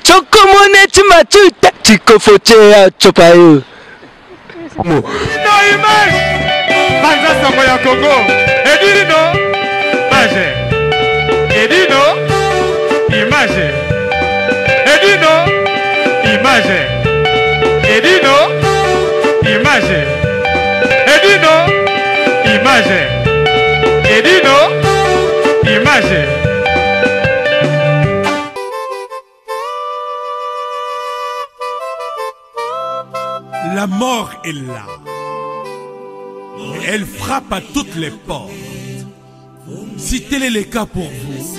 Chokomone chimachuta chikofochea chopayo. No image. Banza Sango ya Congo. Edino. Image. Edino. Image. Edino. Image. Edino. Image. Edino. Image. Edino. Image. La mort est là. Elle frappe à toutes les portes. Si tel est le cas pour vous,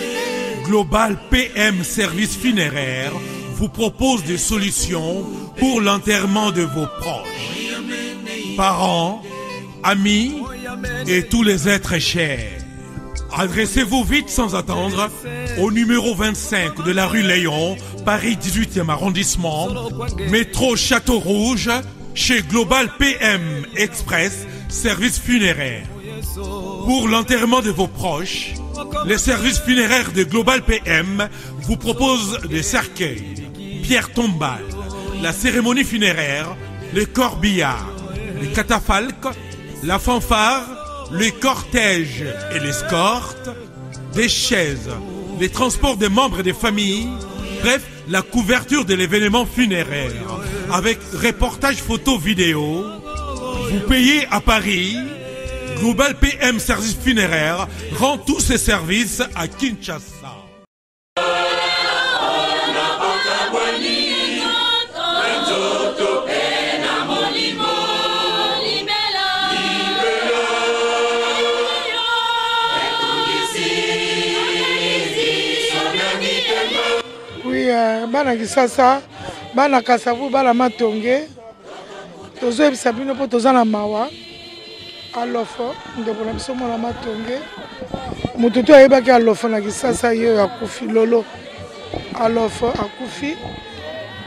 Global PM Service Funéraire vous propose des solutions pour l'enterrement de vos proches, parents, amis et tous les êtres chers. Adressez-vous vite sans attendre au numéro 25 de la rue Léon, Paris 18e arrondissement, métro Château Rouge, chez Global PM Express Service Funéraire. Pour l'enterrement de vos proches, les services funéraires de Global PM vous proposent des cercueils, pierres tombales, la cérémonie funéraire, le corbillard, les catafalques, la fanfare, le cortège et l'escorte, des chaises, les transports des membres des familles, bref, la couverture de l'événement funéraire, avec reportage photo vidéo. Vous payez à Paris. Global PM Service Funéraire rend tous ses services à Kinshasa. Oui, bana Kisasa, bana Kasavu, bana Matonge, tozo ebisabino po toza na mawa. Alofo, ndeko na biso mwana Matonge. Mututu ayebaki alofo na Kisasa ye akufi lolo. Alofo akufi.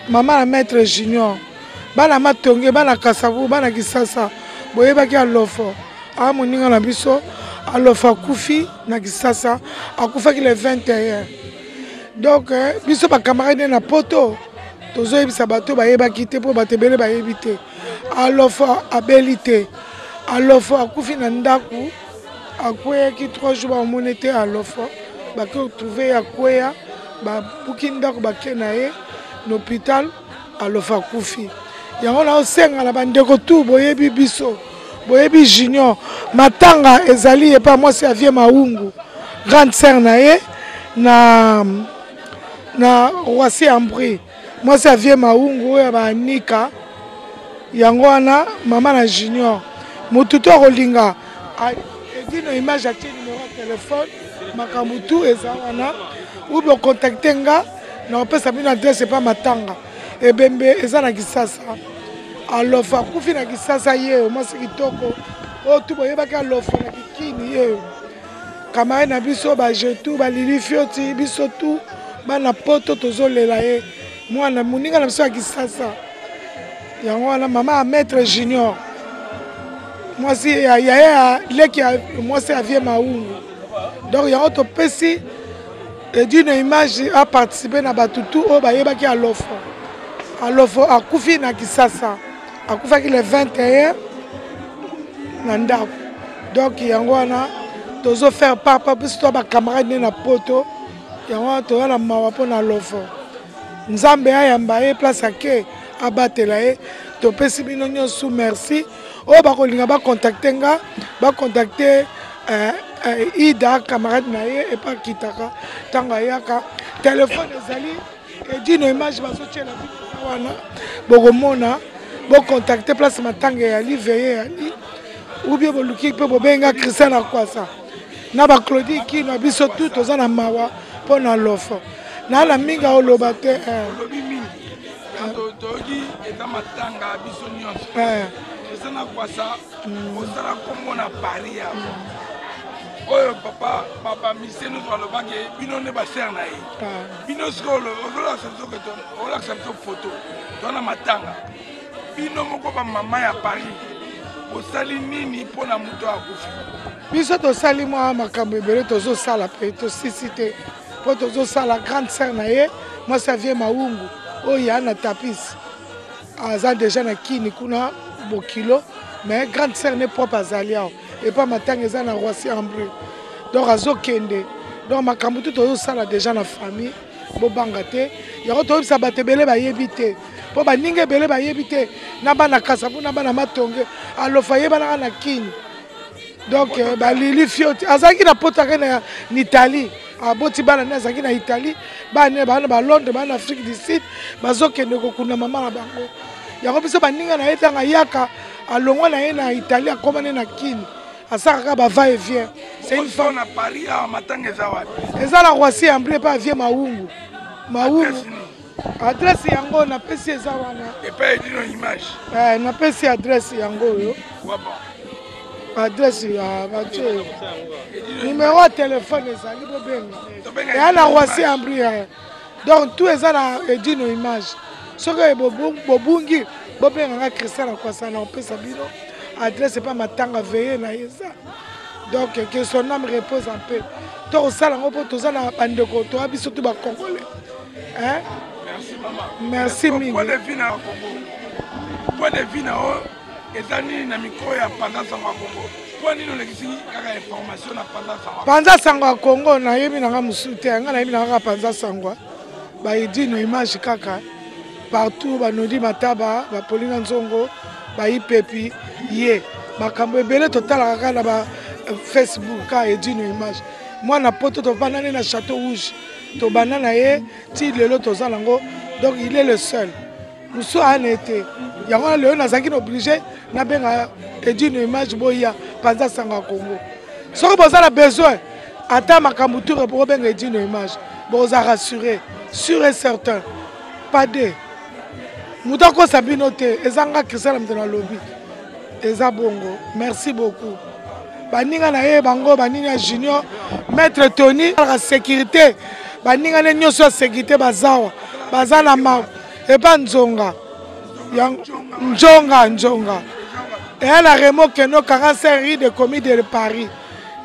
Mama na maître junior. Bana Matonge, bana Kasavu, bana Kisasa. Boyebaki alofo. A moninga na biso alofo akufi na Kisasa. Akufaki le 21. Donc, biso ba camarade na poto. Tozo ebisa bato bayebaki te po batebele bayebite. Alofo abelite. Alofo akufi na ndaku akweyaki 3 jours bamoni te alofo bake retrouve akweya babuki ndaku bake na ye na hôpital alofo akufi yango na osenga na bandeko tu boyebi biso boyebi junior matanga ezali epa mwasi avie maungu grande sœur na ye na Roissy Ambri mwasi avie maungu oyo baanika yango wana mama na junior mututo kolinga edino image atie numéro ya téléphone makamutu eza wana ou bien contacter nga na opesa bino adresse pa matanga ebembe eza na Kisasa alofo akufi na Kisasa ye mwasi kitoko o tu boyebaki alofo na kikini ye kamare na biso bajetu balili fioti biso tu bana poto tozolela ye mwana moninga na biso ya Kisasa yango wana mama a maître junior mwasi ya leki mwasi avie maungu donc yango topesi edine image a participer na batutu oyo bayebaki alofo akufi na Kisasa akufaki le 21 na ndako donc yango wana tozo faire part biso to bacamarade na poto yango wana toza na mawa mpo na alofo nzambe ayamba ye place ake abatela ye topesi bino nyonso merci oyo bakolinga bacontacte nga bacontacte Ida camarade na ye epa kitaka ntango ayaka telefone ezali edino image bazotiela bino wana bokomona bocontacte place matanga eyali veye eyali ou bien boluki mpe bobenga Christian Akwasa na baclodi kino biso tu toza na mawa mpo na lofo na mingi oloba te toki eza matanga biso nyonso Christian Akwasa osala kombo na Paris ya oyo papa miseno alobaki bino ne basere na ye bino sikoyo olakisa biso foto tona matanga bino moko bamama ya Paris osali nini mpona moto akufi biso tosali mwa makambo ebele tozosala mpe tosisi te po tozosala grande sœur na ye mwasi avie maungu oyo ya na tapis aza déjà na kini kuna bokilo mais grande sœur ne propre azali awa epa matanga eza na Roissy Ambré donc azokende donc makambo tout tozosala déjà na famille bobanga te yango toyebisa bato ebele bayebi te mpo baninga ebele bayebi te na bana kasavu na bana matonge alofa yebanaka na kini donc balili fio te azalaki na potaka na Italie aboti bana ne azalaki na Italie bana ba Londres bana Afrique du Sud bazokende kokunda mama na bango yango biso baninga na ye tanga yaka alongwa na ye na Italie akomane na kini asakaka bava et vient c'est une femme na Paris à matanga eza la Roissy Ambré pa vie maungu adresse yango na pesi eza wana epa edino image na pesi adresse yango yo adresse ya batie numéro ya téléphone ezali bobenga eya na Roissy Ambré donc tout eza na edino image soki bobungi bobenganga Christian Akwasa na opesa bino adresse pas matanga veillé na yesa donc que son âme repose en paix to osala ngo po toza na bandeko to abiso to ba congolais hein merci maman merci mingi point de vue na Congo point de vue na ezani na micro ya Panza Sango Congo point nino lekisi kaka information na Panza Sango Congo na yebi na nga musute nga na yebi na nga Panza Sango ba edino image kaka partout ba nodi mataba ba Polina Nzongo ba ipepi ye makambo ebele totala kaka na ba Facebook ka edino image mwana poto to banane na Château Rouge to banana ye ti lelo tozala ngo donc il est le seul muso anete yango lelo nazaki obligé na benga edino image boya Panza Sango Congo soki bozala besoin ata makambo tour pour benga edino image boza rassurer sûr et certain pas de Moutako Sabino te ezanga Christian mtena lobby eza bongo merci beaucoup baninga na ye bango baninga junior maître Tony la sécurité baninga ne nyoso sécurité bazawa bazana ma e pas nzonga njonga et la remo keno 45 rue de commis de Paris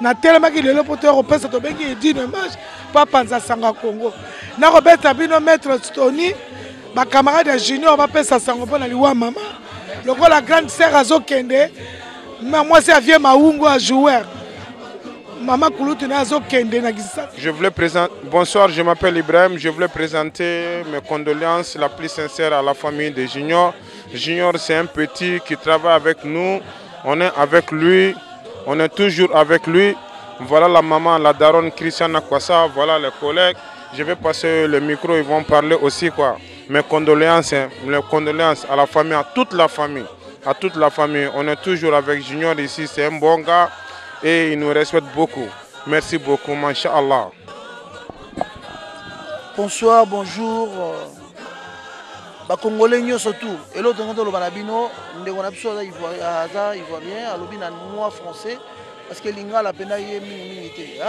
na tellement qu'il le porteur opesa to bengi edino image pas Panza Sango Congo na robeta bino maître Tony ma camarade de junior va pesa sango pona liwa mama loko la grande sœur azokende moi c'est vieux maungu à joueur maman kulutu na azokende na gisa. Je voulais présenter bonsoir, je m'appelle Ibrahim, je voulais présenter mes condoléances la plus sincère à la famille de Junior. Junior c'est un petit qui travaille avec nous, on est avec lui, on est toujours avec lui. Voilà la maman, la daronne Christian Akwasa, voilà les collègues. Je vais passer le micro, ils vont parler aussi quoi. Mes condoléances à la famille, à toute la famille. À toute la famille. On est toujours avec Junior ici, c'est un bon gars et il nous respecte beaucoup. Merci beaucoup, Masha'Allah. Bonsoir, bonjour. Congolais surtout. Et l'autre, on a ivoirien, moi français, parce que l'Inga la peine est minimité.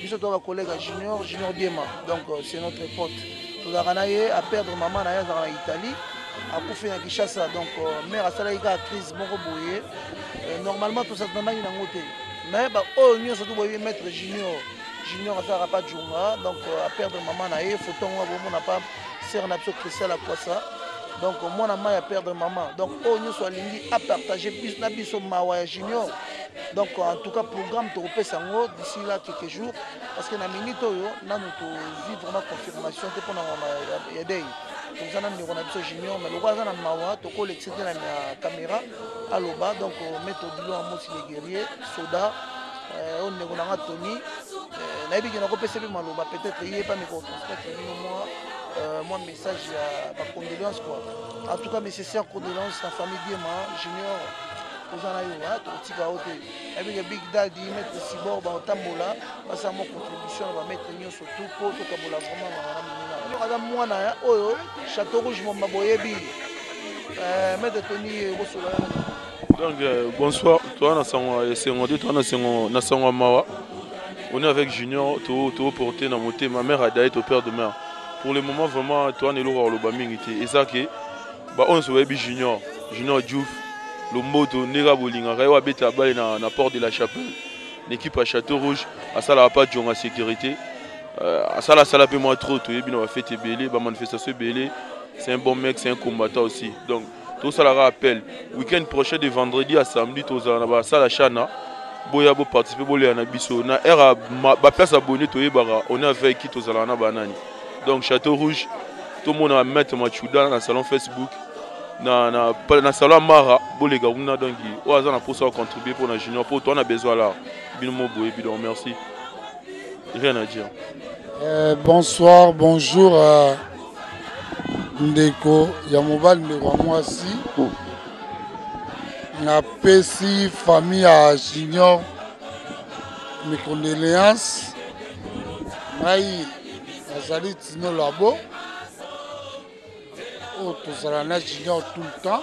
Nous sommes un collègue Junior Diema, donc c'est notre pote. Nous avons à perdre maman en Italie, à Koufé à Kinshasa, donc mère a salé à crise Moroboye. Normalement tout ça dans la côté. Mais nous sommes maître Junior à Sarah pas Djunga, donc à perdre maman na faut on n'a pas serre na Christelle à quoi ça. Donc moi na à perdre maman. Donc nous sommes lingi à partager plus na biso mawa Junior. Donc en tout cas programme to repé sango d'ici là quelques jours parce que na minute yo na nous vivre vraiment confirmation te pour na yedei. Donc ça na ni rona biso Junior mais le na mawa to ko l'exciter na caméra à l'oba donc mettre du en mot les guerriers soda on ne rona Tony na bi ki na ko pesa bi maloba peut-être il est pas me transmettre moi message à condoléances quoi. En tout cas mes sincères condoléances à la famille Diema Junior. Big Daddy mettre Sibor ba otambola basa mo contribution ba mettre nyo surtout pour to kabola vraiment madame mwana oyo Château Rouge mo maboyebi mettre Tony Bosola. Donc bonsoir toi na sango sengondi toi na sango mawa on est avec Junior to porter na moté ma mère a d'ailleurs au père de mère pour le moment vraiment toi ne lo ba mingiti ezaki ba on so webi Junior Diouf le moto nega bolinga rewa beta balle na porte de la chapelle l'équipe à Château Rouge à ça la pas de sécurité Asala sala pe moi trop to yebi na ba fête belé, ba manifestation belé. C'est un bon mec, c'est un combattant aussi. Donc tout ça la rappelle. Week-end prochain de vendredi à samedi tous na ba sala chana. Boya bo participer bolé na biso na era ba place abonné to yebara. On est avec qui tous na banani. Donc Château Rouge, tout le monde a mettre Machuda dans le salon Facebook. Dans le salon Mara, bolé gauna donc on a pour ça contribuer pour la junior pour toi on a besoin là. Binomo boye bidon merci. Rien à dire. Bonsoir, bonjour Ndeko, Yamobal Mwasi. Na PSI famille à Junior. Mes condoléances. Maï Azali Tino Labo. Oh, tout ça là Junior tout le temps.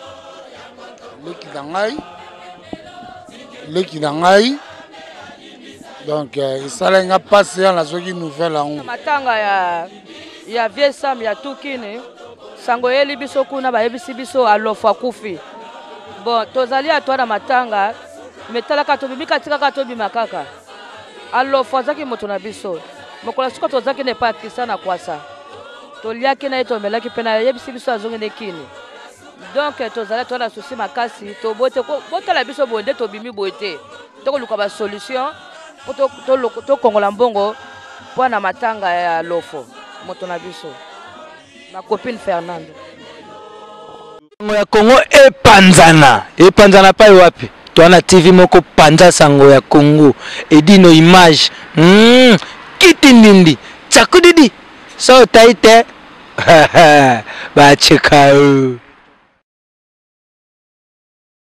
Leki Dangai. Donc, ça a passé à la nouvelle. Matanga ya vieux Sam ya Tukini. Sangoyeli biso kuna ba ebisi biso alofa kufi. Bon, tozali atwa na matanga. Metala katobi mikatika katobi makaka. Alofa zaki moto na biso. Mokola suka tozaki ne pa kisana kwasa. Toliaki na ito melaki pena yebisi biso azongi nekini. Donc tozali atwa na souci makasi. To bote ko botala biso bonde to bimi bote. To luka ba solution. To kongola mbongo pour na matanga ya lofo moto na biso ma copine Fernando sango ya Congo epanzana pa wapi to na TV moko panza sango ya Congo edino image kitindindi chakudidi so taite ba chekao